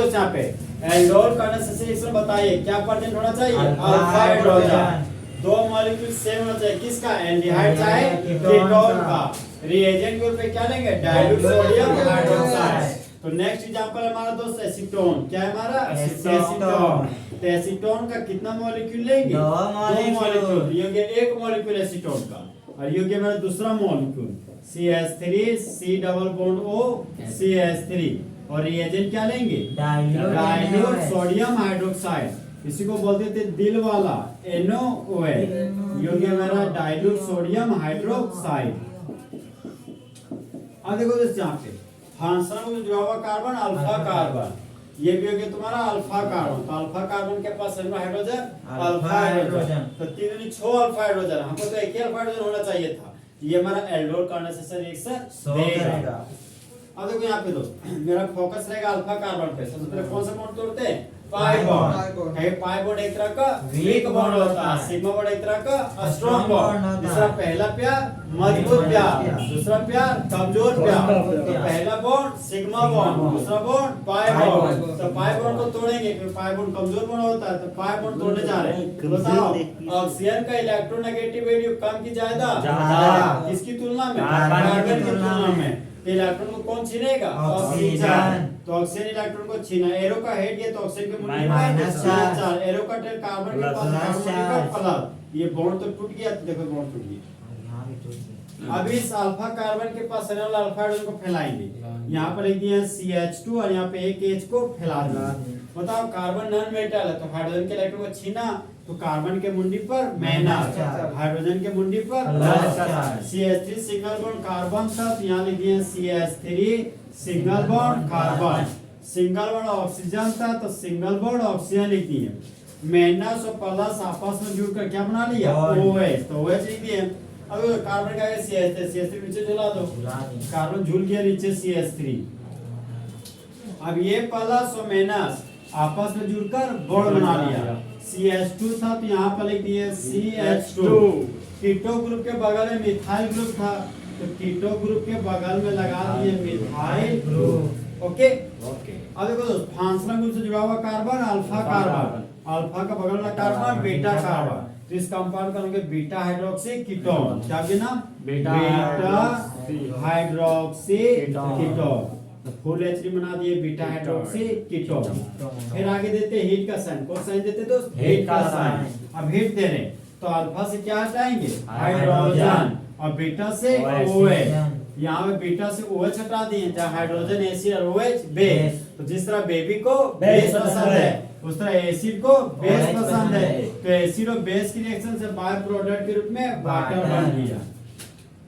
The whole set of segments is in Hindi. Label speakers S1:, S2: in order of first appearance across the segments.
S1: दोस्त यहाँ पे एल्डोल का नेसेसरी बताइए क्या प्रेजेंट होना चाहिए, अल्फा हाइड्रोजन। दो मॉलिक्यूल सेम होना चाहिए, किसका, एल्डिहाइड चाहे कीटोन का। रिएजेंट ग्रुप पे क्या लेंगे, डाइल्यूट सोडियम हाइड्रोक्साइड। तो नेक्स्ट एग्जांपल हमारा दोस्त एसीटोन, क्या है हमारा एसीटोन। तो एसीटोन का कितना मॉलिक्यूल लेंगे, दो मॉलिक्यूल। ये हो गया एक मॉलिक्यूल एसीटोन का, और ये हो गया मेरा दूसरा molecule CH3 C double bond O CH3। और रिएजेंट क्या लेंगे, डाइल्यूट सोडियम हाइड्रोक्साइड, इसी को बोलते थे दिल वाला NaOH। ये हो गया मेरा डाइल्यूट सोडियम हाइड्रोक्साइड। अब देखो दोस्तों यहाँ पे फंक्शनल में जुड़ा हुआ कार्बन अल्फा कार्बन, ये भी हो गया तुम्हारा अल्फा कार्बन। तो अल्फा कार्बन के पास हाइड्रोजन अल्फा हाइड्रोजन, तो तीन 6 अल्फा हाइड्रोजन। हमको तो एक ही अल्फा हाइड्रोजन होना चाहिए था। ये हमारा एल्डोल कंडेंसेशन रिएक्शन देगा। अब देखो यहाँ पे दोस्त मेरा फोकस रहेगा अल्फा कार्बन पे। सबसे पहले कौन सा बॉन्ड तोड़ते हैं, पाई बॉन्ड। पाई बॉन्ड एक तरह का वीक बॉन्ड होता है, सिग्मा बॉन्ड एक तरह का स्ट्रॉन्ग बॉन्ड। दूसरा पहला प्यार मजबूत प्यार, दूसरा प्यार कमजोर प्यार। तो पहला बॉन्ड सिग्मा बॉन्ड, दूसरा बॉन्ड पाई बॉन्ड। तो पाई बॉन्ड को तोड़ेंगे क्योंकि पाई बॉन्ड कमजोर बॉन्ड होता है, तो पाई बॉन्ड तोड़ने जा रहे हैं। बताओ ऑक्सीजन का इलेक्ट्रोनेगेटिविटी कम की ज्यादा, किसकी तुलना में, कार्बन की तुलना में। इलेक्ट्रॉन को कौन छीनेगा, ऑक्सीजन। तो ऑक्सीजन इलेक्ट्रॉन को छीना, एरो का हेड ये तो ऑक्सीजन के मूल्य -4, एरो का टेल कार्बन के पास प्लस। ये बॉन्ड तो टूट गया, तो देखो बॉन्ड टूट गया। अब इस अल्फा कार्बन के पास रहने वाला अल्फा हाइड्रोजन को फैलाएंगे। यहाँ पर लिख दिया CH2 और यहाँ पे एक H को फैला दिया। बताओ कार्बन नॉन मेटल है, तो हाइड्रोजन के इलेक्ट्रॉन को छीना तो कार्बन के मुंडी पर माइनस, हाइड्रोजन के मुंडी पर plus. CH3 single bond carbon था, तो यहाँ लिख दिया CH3 single bond carbon. Single bond oxygen था, तो सिंगल बॉन्ड ऑक्सीजन लिख दिए। माइनस और प्लस आपस में जुड़कर क्या बना लिया, OH। तो OH लिख दिए। अब कार्बन का CH3 नीचे झुला दो, कार्बन झूल गया नीचे CH3। अब ये प्लस और माइनस आपस में जुड़कर बॉन्ड बना लिया। CH2 था, तो यहाँ पर लिख दिए CH2। कीटो ग्रुप के बगल में मिथाइल ग्रुप था, तो कीटो ग्रुप के बगल में लगा दिए मिथाइल ग्रुप। ओके। अब देखो दोस्तों फंक्शनल ग्रुप से जुड़ा हुआ कार्बन अल्फा कार्बन, अल्फा का बगल में कार्बन बीटा कार्बन। तो इस कंपाउंड का नाम है बीटा हाइड्रोक्सी कीटोन। क्या नाम, बीटा हाइड्रोक्सी कीटोन। तो फुल एचडी बना दिए बीटा हाइड्रोक्सी कीटोन। फिर आगे देते हीट का साइन, कौन साइन देते दोस्त, हीट का साइन। अब हीट दे रहे तो अल्फा से क्या हटाएंगे, हाइड्रोजन, और बीटा से OH। यहाँ पे बीटा से OH हटा दिए, चाहे हाइड्रोजन एसिड और OH बेस। तो जिस तरह बेबी को बेस पसंद है उस तरह एसिड को बेस पसंद है। तो एसिड और बेस की रिएक्शन से बाय प्रोडक्ट के रूप में वाटर बन गया।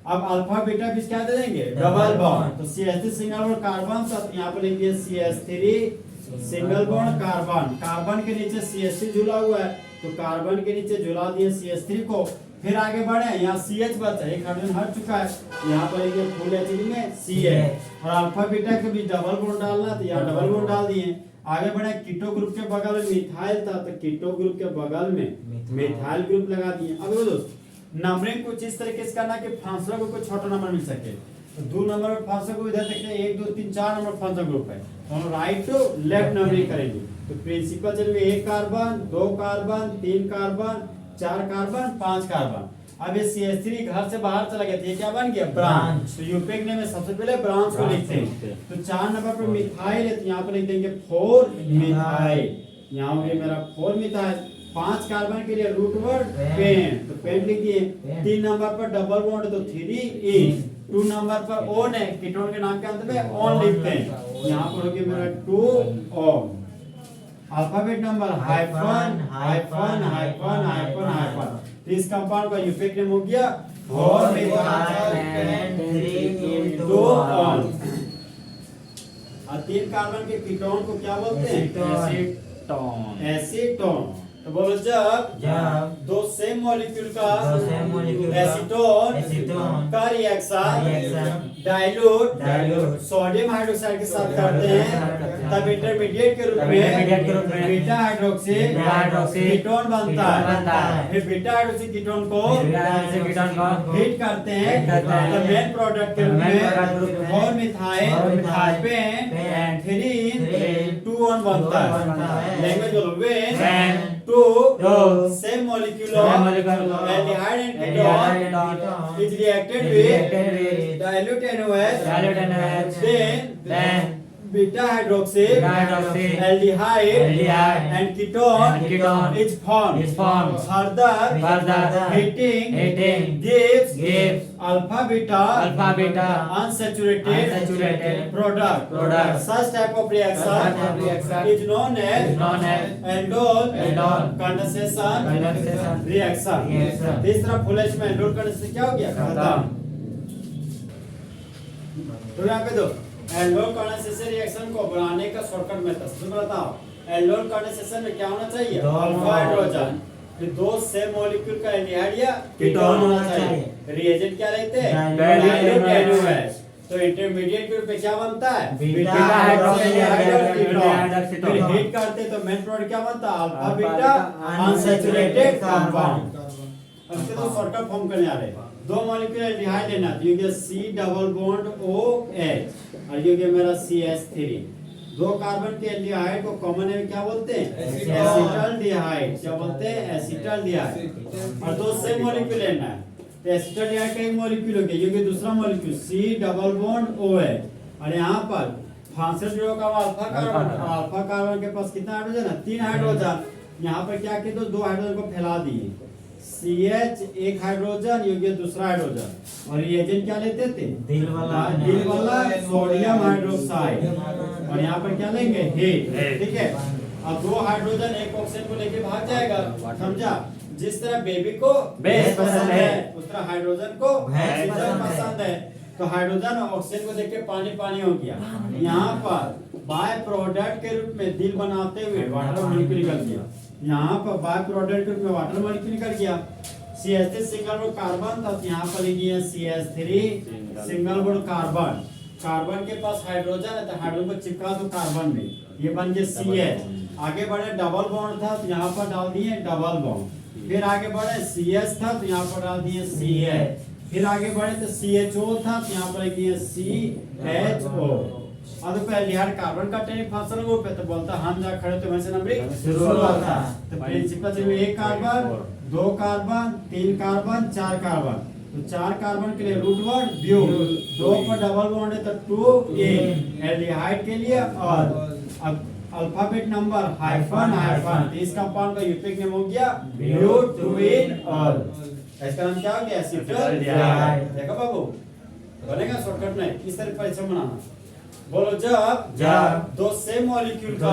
S1: अब अल्फा बीटा बीच क्या दे देंगे, डबल बॉन्ड। तो CH3 सिंगल बॉन्ड कार्बन, तो यहाँ पे लिखिए CH3 single bond carbon. Carbon के नीचे CH3 जुड़ा हुआ है, तो कार्बन के नीचे जुड़ा दिए CH3 को। फिर आगे बढ़े, यहाँ CH बचा, एक हाइड्रोजन हट चुका है, यहाँ पर लिखिए फुल एचडी में CH। और अल्फा बीटा के बीच डबल बॉन्ड डालना, तो यहाँ डबल बॉन्ड डाल दिए। आगे बढ़े, कीटो ग्रुप के बगल में मिथाइल था, तो कीटो ग्रुप के बगल में मिथाइल ग्रुप लगा दिए। अब दोस्तों नंबरिंग कुछ इस तरीके से करना कि फंक्शनल को कोई छोटा नंबर मिल सके। तो 2 नंबर में फंक्शनल को इधर देखते हैं, 1 2 3 4 नंबर फंक्शनल ग्रुप है, तो हम राइट टू लेफ्ट नंबरिंग करेंगे। तो प्रिंसिपल चल 1 carbon 2 carbon 3 carbon 4 carbon 5 carbon. अब ये CH3 घर से बाहर चला गया, ये क्या बन गया, ब्रांच। तो यूपेक ने में सबसे पहले ब्रांच को लिखते हैं। तो 4 नंबर पर मिथाइल है, तो यहाँ पर लिख देंगे 4 मिथाइल। यहाँ हो गया मेरा 4 मिथाइल। 5 कार्बन के लिए रूट वर्ड पेन, तो पेन लिख दिए। 3 नंबर पर डबल बॉन्ड, तो 3 2 नंबर पर ओन है, कीटोन के नाम के अंत में ओन लिखते हैं। यहाँ पर हो गया मेरा 2 own. Alphabet number hyphen hyphen hyphen hyphen hyphen. तो इस कंपाउंड का यूपेक नेम हो गया 4 मिथाइल 3 ओन। और 3 कार्बन के कीटोन को क्या बोलते हैं, एसीटोन। एसीटोन। तो बोलो जब दो सेम मॉलिक्यूल का एसीटोन का रिएक्शन डाइल्यूट सोडियम हाइड्रोक्साइड के साथ करते हैं, तब इंटरमीडिएट के रूप में बीटा हाइड्रोक्सी कीटोन बनता है। फिर बीटा हाइड्रोक्सी कीटोन को हीट करते हैं, तो मेन प्रोडक्ट के रूप में 4 मिथाइल पेंट 3 2 2 बनता है। लैंग्वेज बोलो when two same molecule of aldehyde and ketone is reacted with dilute NaOH, then beta hydroxy aldehyde and ketone is formed. Further heating gives alpha beta unsaturated product. Such type of reaction is known as aldol condensation reaction. तीसरा फुल एच में aldol condensation क्या हो गया? खत्म। तो यहाँ पे दो एल्डोल कंडेंसेशन रिएक्शन को बनाने का शॉर्टकट मेथड तो बताओ। एल्डोल कंडेंसेशन में क्या होना चाहिए? अल्फा हाइड्रोजन, फिर दो सेम मॉलिक्यूल का एल्डिहाइड या कीटोन होना चाहिए। रिएजेंट क्या रहते हैं? Dilute NaOH। तो इंटरमीडिएट ग्रुप पे क्या बनता है? Beta hydroxy ketone. फिर हीट करते तो मेन प्रोडक्ट क्या बनता है? Alpha beta unsaturated compound. अब इसके तो शॉर्टकट फॉर्म करने आ रहे हैं। दो मॉलिक्यूल एल्डिहाइड लेना, तो ये C डबल बॉन्ड OH और ये मेरा CH3। दो कार्बन के एल्डिहाइड को कॉमन में क्या बोलते हैं? एसिटल्डिहाइड। क्या बोलते हैं? एसिटल्डिहाइड। और दो सेम मॉलिक्यूल लेना है, तो एसिटल्डिहाइड का एक मॉलिक्यूल हो गया, ये दूसरा molecule C double bond OH। और यहाँ पर फंक्शनल ग्रुप का अल्फा कार्बन, अल्फा कार्बन के पास कितना हाइड्रोजन है? 3 हाइड्रोजन। यहाँ पर क्या किया? तो दो हाइड्रोजन को फैला दिए, CH एक हाइड्रोजन, ये दूसरा हाइड्रोजन। और रिएजेंट क्या लेते थे? दिल वाला सोडियम हाइड्रोक्साइड। और यहाँ पर क्या लेंगे? हीट। ठीक है। अब दो हाइड्रोजन एक ऑक्सीजन को लेके भाग जाएगा, समझा? जिस तरह बेबी को बेस पसंद है उस तरह हाइड्रोजन को ऑक्सीजन पसंद है। तो हाइड्रोजन और ऑक्सीजन को देख के पानी पानी हो गया। यहाँ पर बाय प्रोडक्ट के रूप में दिल बनाते हुए वाटर मॉलिक्यूल निकल गया। यहाँ पर बाय प्रोडक्ट के रूप में वाटर मॉलिक्यूल निकल गया। CH3 सिंगल बॉन्ड कार्बन था, तो यहाँ पर लिखिए CH3 single bond carbon. Carbon के पास हाइड्रोजन है, तो हाइड्रोजन को चिपका दो कार्बन में, ये बन गया CH। आगे बढ़े डबल बॉन्ड था, तो यहाँ पर डाल दिए डबल बॉन्ड। फिर आगे बढ़े CH था, तो यहाँ पर डाल दिए CH। फिर आगे बढ़े तो CHO था, तो यहाँ पर लिखिए CHO। अब तो पहले यार कार्बन का टेनिक फंक्शनल ग्रुप है, तो बोलता हम जा खड़े तो वैसे नंबरिंग शुरू होता है। तो प्रिंसिपल से एक कार्बन, दो कार्बन, तीन कार्बन, चार कार्बन। तो चार कार्बन के लिए रूट वर्ड ब्यूट, दो पर डबल बॉन्ड है तो 2 एल्डिहाइड के लिए। और अब अल्फाबेट नंबर हाइफन हाइफन, तो इस कंपाउंड का यूनिक नेम हो गया ब्यूटवीन। और इसका नाम क्या हो गया? एसिटल्डिहाइड। देखो बाबू, बनेगा शॉर्टकट नहीं, इस तरह परीक्षा बनाना। बोलो जब दो सेम मॉलिक्यूल का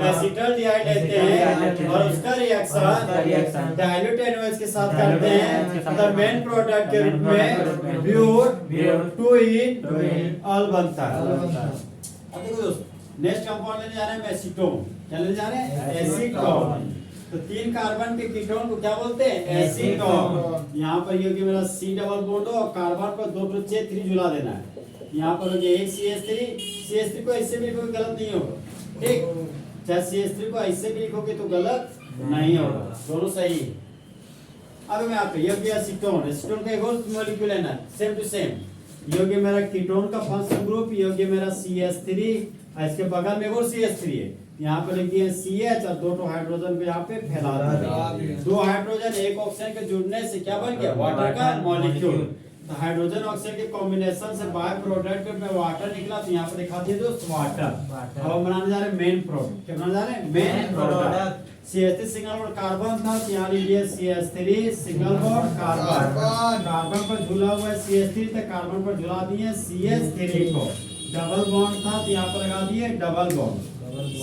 S1: एसिटल्डिहाइड लेते हैं और उसका रिएक्शन डाइल्यूट NaOH के साथ करते हैं, तो मेन प्रोडक्ट के रूप में ब्यूटवीन ऑल बनता है। अब देखो दोस्तों, नेक्स्ट कंपाउंड लेने जा रहे हैं एसीटोन। क्या लेने जा रहे हैं? एसीटोन। तो तीन कार्बन के कीटोन को क्या बोलते हैं? एसीटोन। यहाँ पर ये कि मेरा C डबल बॉन्ड हो, कार्बन पर 2 3 जुला देना है। यहाँ पर हो गया एक CH3 को ऐसे भी लिखोगे गलत नहीं होगा, ठीक? चाहे CH3 को ऐसे भी लिखोगे तो गलत नहीं होगा, दोनों सही। अब मैं आपको ये गया एसीटोन। एसीटोन का एक और मॉलिक्यूल है ना, सेम टू सेम। ये हो गया मेरा कीटोन का फंक्शनल ग्रुप, ये हो गया मेरा CH3। इसके बगल में एक और CH3 है, यहाँ पर लिखिए CH और 2 हाइड्रोजन को यहाँ पे फैला दिया। 2 हाइड्रोजन एक ऑक्सीजन के जुड़ने से क्या बन गया? वाटर का मॉलिक्यूल। तो हाइड्रोजन ऑक्सीजन के कॉम्बिनेशन से बाय प्रोडक्ट में वाटर निकला, तो यहाँ पर दिखा दिए दोस्त वाटर। अब हम बनाने जा रहे हैं मेन प्रोडक्ट। क्या बनाने जा रहे हैं? Main product. CH3 single bond carbon था, तो यहाँ लीजिए CH3 single bond carbon. Carbon पर झूला हुआ है CH3, तो कार्बन पर झुला दिए CH3 को। डबल बॉन्ड था, तो यहाँ पर लगा दिए डबल बॉन्ड।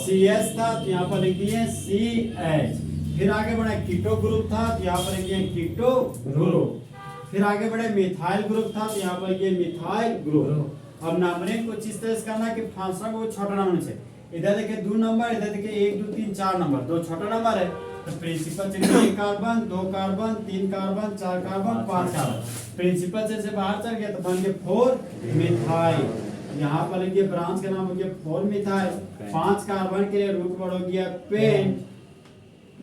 S1: CH था, तो यहाँ पर लिख दिए CH। फिर आगे बढ़े कीटो ग्रुप था, तो यहाँ पर लिख दिए कीटो ग्रुप। फिर आगे बढ़े मिथाइल ग्रुप था, तो यहाँ पर ये मिथाइल ग्रुप। अब नंबरिंग कुछ इस तरह से करना कि फंक्शन को छोटा नंबर से, इधर देखिए 2 नंबर, इधर देखिए 1 2 3 4 नंबर, 2 छोटा नंबर है। तो principal chain 1 carbon, 2 carbon, 3 carbon, 4 carbon, 5 carbon. Principal chain से बाहर चल गया तो बन गया 4 मिथाइल। यहाँ पर लिखिए ब्रांच का नाम हो गया 4 मिथाइल। 5 कार्बन के लिए रूट वर्ड हो गया पेन।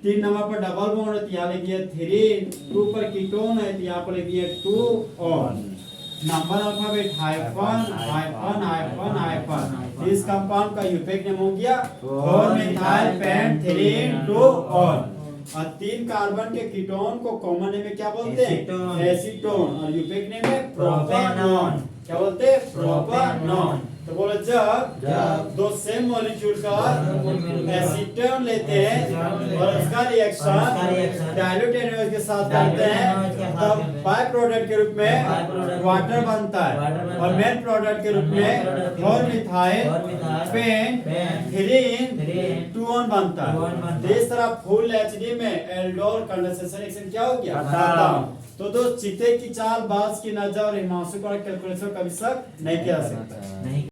S1: 3 नंबर पर डबल बॉन्ड है, यहाँ लिखिए 3। 2 पर कीटोन है, तो यहाँ पर लिखिए 2 on. Number alphabet hyphen hyphen hyphen hyphen. इस कंपाउंड का यूपेक नेम हो गया 4 मिथाइल पेंटेथीन 2 ऑन। और 3 कार्बन के कीटोन को कॉमन नेम में क्या बोलते हैं? एसीटोन। और यूपेक नेम है प्रोपेनॉन। क्या बोलते हैं? प्रोपेनॉन। तो बोलो जब दो सेम मॉलिक्यूल का एसीटोन लेते हैं और उसका रिएक्शन डाइल्यूट एनओएच के साथ करते हैं तब बाय प्रोडक्ट के रूप में वाटर बनता है और मेन प्रोडक्ट के रूप में 4 मिथाइल पेंटेथीन 2 ऑन बनता है। तो इस तरह फुल एचडी में एल्डोल कंडेंसेशन रिएक्शन क्या हो गया? खत्म। तो दोस्त चीते की चाल, बाज की नजर और हिमांशु का कैलकुलेशन कभी शक नहीं किया जा सकता।